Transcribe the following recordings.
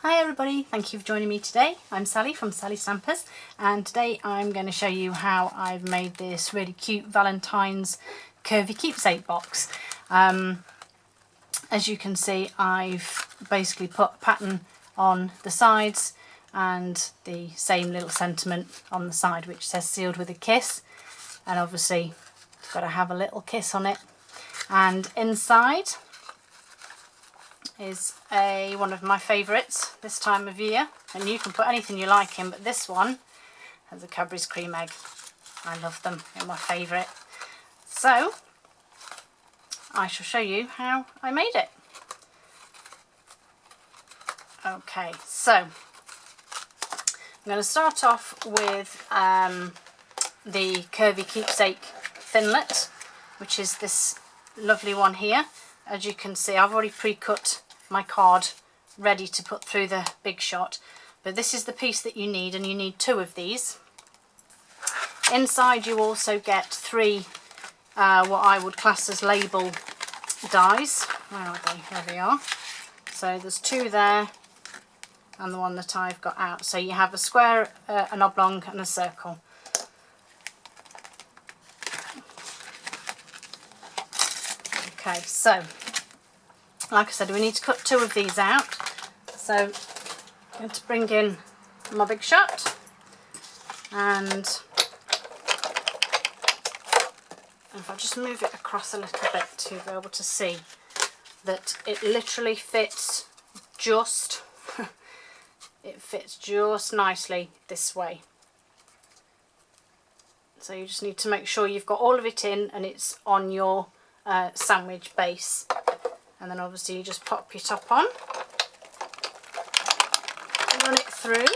Hi everybody, thank you for joining me today. I'm Sally from Sally Stampers, and today I'm going to show you how I've made this really cute Valentine's Curvy Keepsake box. As you can see, I've basically put a pattern on the sides and the same little sentiment on the side which says sealed with a kiss, and obviously it's got to have a little kiss on it. And inside is one of my favourites this time of year, and you can put anything you like in, but this one has a Cadbury's cream egg. I love them, they're my favourite. So I shall show you how I made it. Okay, so I'm going to start off with the Curvy Keepsake Thinlet, which is this lovely one here. As you can see, I've already pre-cut my card ready to put through the big shot, but this is the piece that you need, and you need 2 of these. Inside you also get 3 what I would class as label dies. Where are they? There they are. So there's 2 there and the one that I've got out. So you have a square, an oblong and a circle. Okay, so like I said, we need to cut 2 of these out. So I'm going to bring in my big shot, and if I just move it across a little bit to be able to see that it literally fits just it fits just nicely this way. So you just need to make sure you've got all of it in and it's on your sandwich base, and then obviously you just pop your top on, run it through.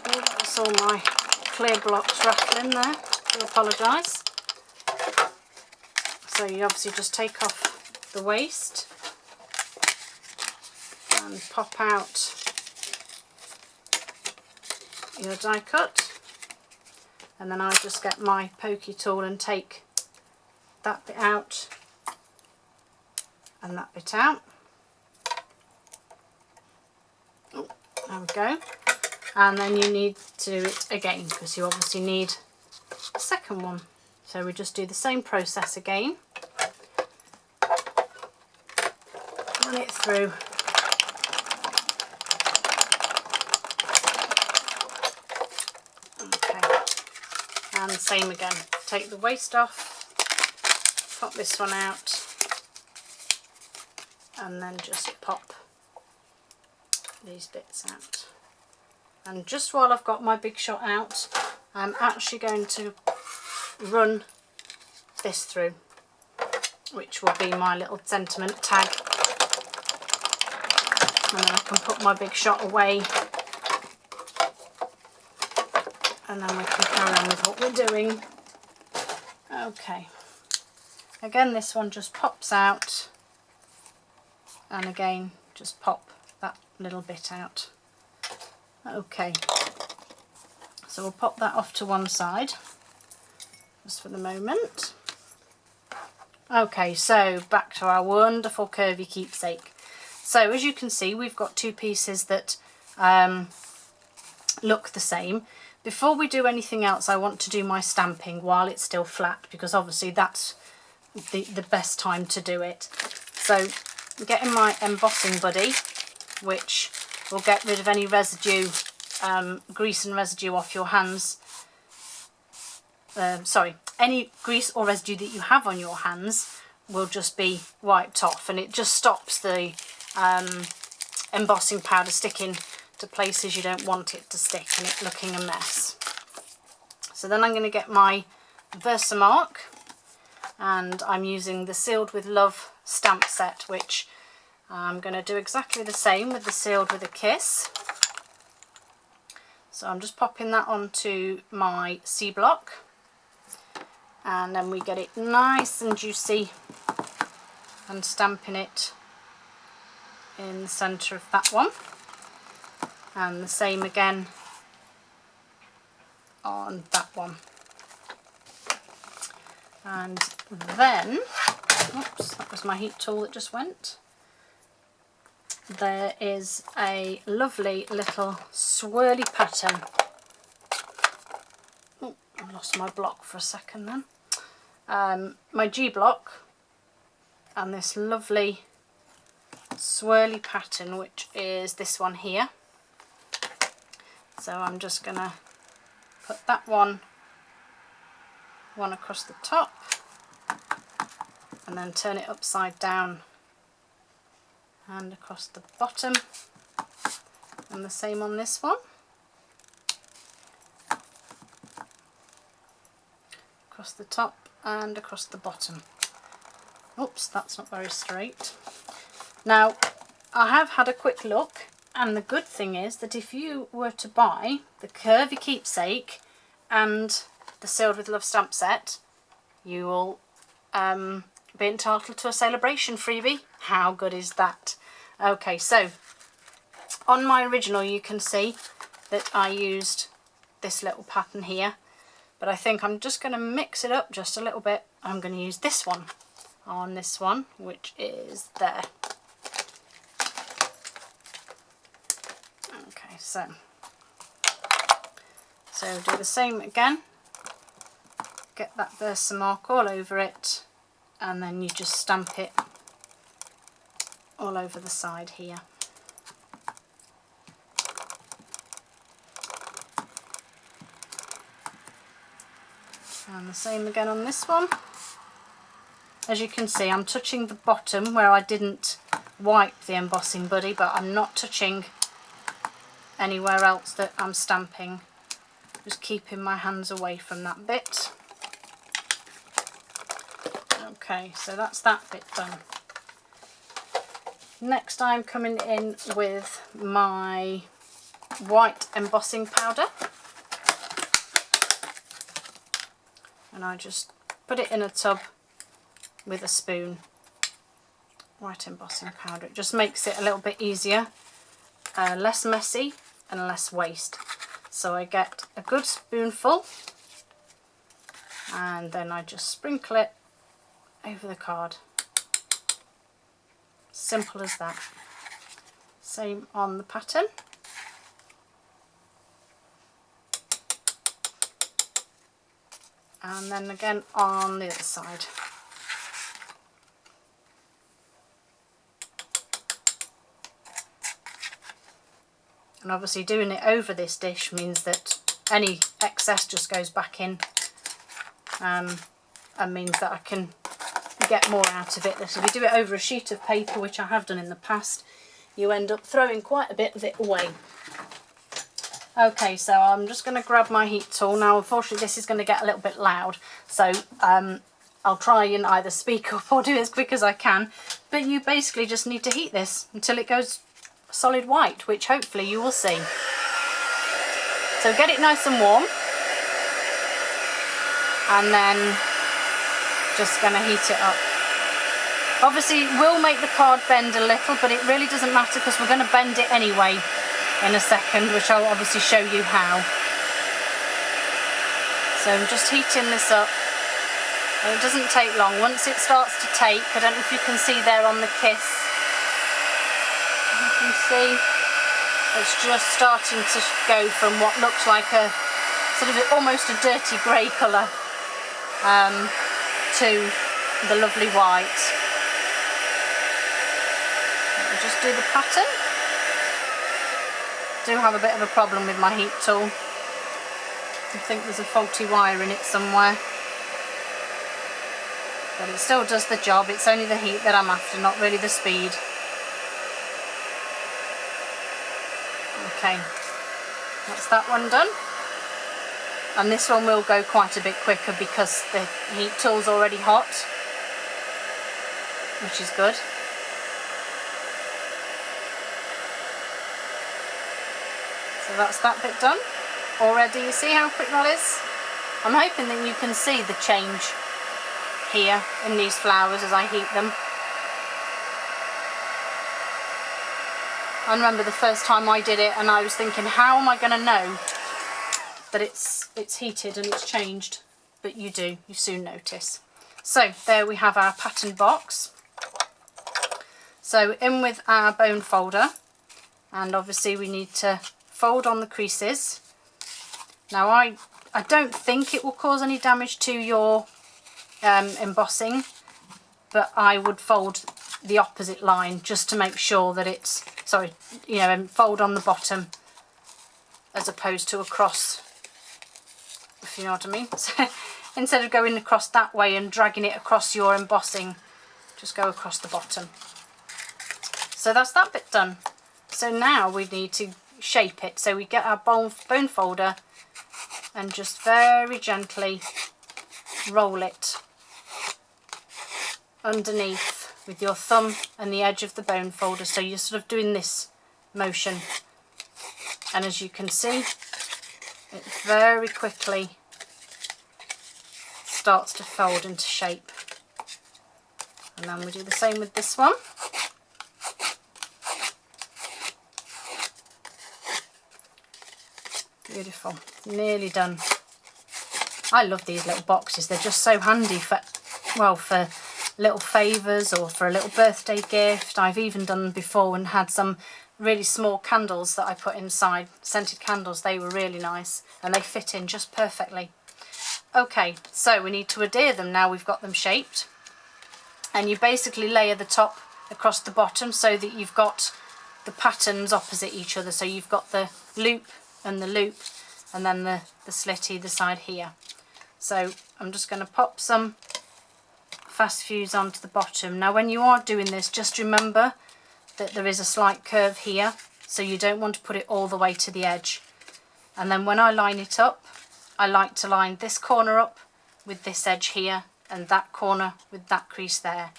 Oh, I saw my clear blocks rattling there, I do apologise. So you obviously just take off the waste and pop out your die cut, and then I just get my pokey tool and take that bit out and that bit out. Oh, there we go. And then you need to do it again because you obviously need a second one. So we just do the same process again. Run it through. Okay. And same again. Take the waste off. Pop this one out, and then just pop these bits out. And just while I've got my big shot out, I'm actually going to run this through, which will be my little sentiment tag, and then I can put my big shot away, and then we can carry on with what we're doing. Okay. Again, this one just pops out, and again just pop that little bit out. Okay, so we'll pop that off to one side just for the moment. Okay, so back to our wonderful Curvy Keepsake. So as you can see, we've got 2 pieces that look the same. Before we do anything else, I want to do my stamping while it's still flat, because obviously that's the best time to do it. So getting my embossing buddy, which will get rid of any residue, grease and residue off your hands. Any grease or residue that you have on your hands will just be wiped off, and it just stops the embossing powder sticking to places you don't want it to stick and it looking a mess. So then I'm going to get my Versamark, and I'm using the Sealed with Love stamp set, which I'm going to do exactly the same with the Sealed with a Kiss. So I'm just popping that onto my C block, and then we get it nice and juicy and stamping it in the centre of that one, and the same again on that one. And then, oops, that was my heat tool that just went. there is a lovely little swirly pattern. Oh, I lost my block for a second then. My G block and this lovely swirly pattern, which is this one here. So I'm just going to put that one across the top and then turn it upside down and across the bottom, and the same on this one. Across the top and across the bottom. Oops, that's not very straight. Now, I have had a quick look, and the good thing is that if you were to buy the Curvy Keepsake and the Sealed with Love stamp set, you will be entitled to a celebration freebie. How good is that? Okay, so on my original you can see that I used this little pattern here, but I think I'm just going to mix it up just a little bit. I'm going to use this one on this one, which is there. Okay, so do the same again. Get that Versamark all over it, and then you just stamp it all over the side here. And the same again on this one. As you can see, I'm touching the bottom where I didn't wipe the embossing buddy, but I'm not touching anywhere else that I'm stamping. Just keeping my hands away from that bit. Okay, so that's that bit done. Next I'm coming in with my white embossing powder, and I just put it in a tub with a spoon. White embossing powder, it just makes it a little bit easier, less messy and less waste. So I get a good spoonful and then I just sprinkle it over the card. Simple as that. Same on the pattern. And then again on the other side. And obviously doing it over this dish means that any excess just goes back in, and means that I can get more out of it. If you do it over a sheet of paper, which I have done in the past, you end up throwing quite a bit of it away. Okay, so I'm just going to grab my heat tool. Now unfortunately this is going to get a little bit loud, so I'll try and either speak up or do as quick as I can, but you basically just need to heat this until it goes solid white, which hopefully you will see. So get it nice and warm, and then just going to heat it up. Obviously it will make the card bend a little, but it really doesn't matter because we're going to bend it anyway in a second, which I'll obviously show you how. So I'm just heating this up, and it doesn't take long. Once it starts to take, I don't know if you can see there on the kiss, you can see it's just starting to go from what looks like a sort of almost a dirty grey colour to the lovely white. I'll just do the pattern. I do have a bit of a problem with my heat tool. I think there's a faulty wire in it somewhere, but it still does the job. It's only the heat that I'm after, not really the speed. Okay, that's that one done, and this one will go quite a bit quicker because the heat tool's already hot, which is good. So that's that bit done already. You see how quick that is? I'm hoping that you can see the change here in these flowers as I heat them. I remember the first time I did it and I was thinking, how am I going to know that it's heated and it's changed? But you do, you soon notice. So there we have our pattern box. So in with our bone folder, and obviously we need to fold on the creases. Now I don't think it will cause any damage to your embossing, but I would fold the opposite line just to make sure that it's, sorry, you know, and fold on the bottom as opposed to across, if you know what I mean. So instead of going across that way and dragging it across your embossing, just go across the bottom. So that's that bit done. So now we need to shape it. So we get our bone folder and just very gently roll it underneath with your thumb and the edge of the bone folder. So you're sort of doing this motion, and as you can see, it very quickly starts to fold into shape. And then we do the same with this one. Beautiful, nearly done. I love these little boxes. They're just so handy for, well, for little favours or for a little birthday gift. I've even done before and had some really small candles that I put inside, scented candles. They were really nice and they fit in just perfectly. Okay, so we need to adhere them now we've got them shaped. And you basically layer the top across the bottom so that you've got the patterns opposite each other. So you've got the loop and the loop, and then the slit either side here. So I'm just going to pop some fast fuse onto the bottom. Now when you are doing this, just remember that there is a slight curve here, so you don't want to put it all the way to the edge. And then when I line it up, I like to line this corner up with this edge here and that corner with that crease there,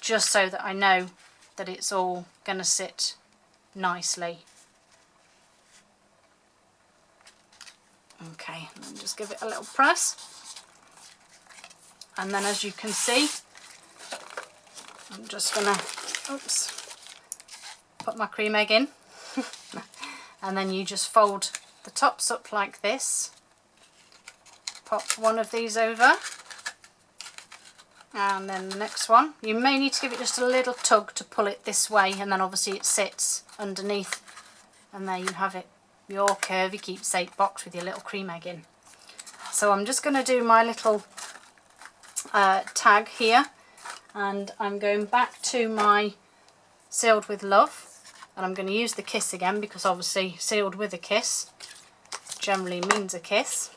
just so that I know that it's all going to sit nicely. Okay, and then just give it a little press. And then as you can see, I'm just going to, oops, put my cream egg in. And then you just fold the tops up like this. Pop one of these over. And then the next one. You may need to give it just a little tug to pull it this way, and then obviously it sits underneath. And there you have it. Your Curvy Keepsake box with your little cream egg in. So I'm just going to do my little tag here, and I'm going back to my Sealed with Love, and I'm going to use the kiss again because obviously sealed with a kiss generally means a kiss.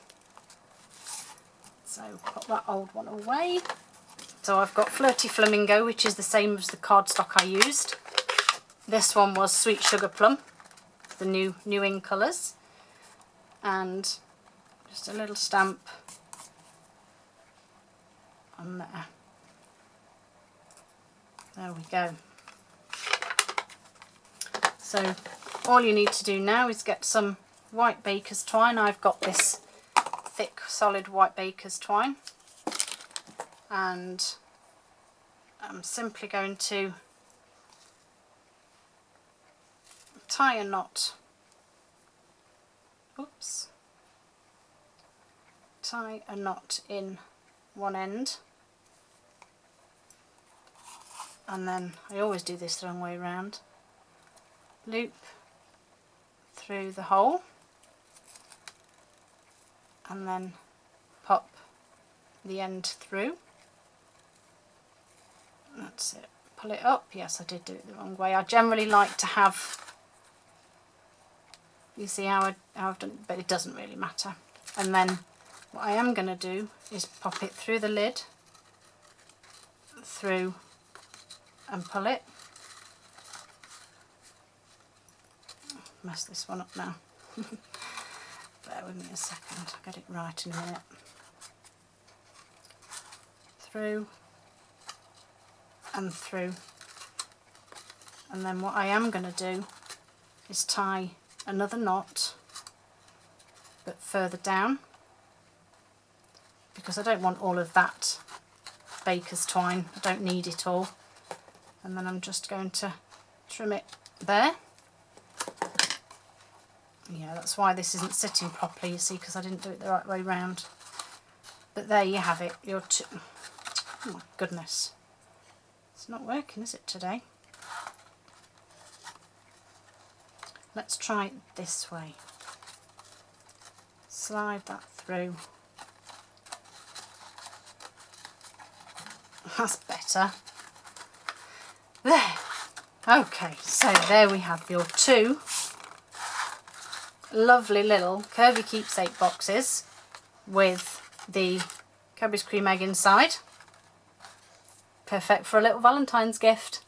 So put that old one away. So I've got Flirty Flamingo, which is the same as the cardstock I used. This one was Sweet Sugar Plum, the new in colours, and just a little stamp on there. There we go. So all you need to do now is get some white baker's twine. I've got this thick solid white baker's twine, and I'm simply going to tie a knot. Oops. Tie a knot in one end, and then I always do this the wrong way around. Loop through the hole, and then pop the end through. That's it. Pull it up. Yes, I did do it the wrong way. I generally like to have, you see how I've done it, but it doesn't really matter. And then what I am going to do is pop it through the lid, through, and pull it. Mess this one up now. Bear with me a second, I'll get it right in a minute. Through and through. And then what I am going to do is tie another knot, but further down, because I don't want all of that baker's twine. I don't need it all. And then I'm just going to trim it there. Yeah, that's why this isn't sitting properly, you see, because I didn't do it the right way round. But there you have it. Oh my goodness. It's not working, is it, today? let's try it this way. Slide that through. That's better. There. Okay, so there we have your 2 lovely little Curvy Keepsake boxes with the Cadbury's cream egg inside. Perfect for a little Valentine's gift.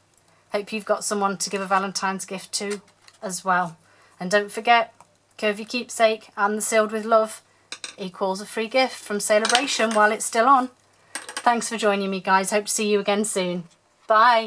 Hope you've got someone to give a Valentine's gift to as well. And don't forget, Curvy Keepsake and the Sealed with Love equals a free gift from Celebration while it's still on. Thanks for joining me, guys. Hope to see you again soon. Bye.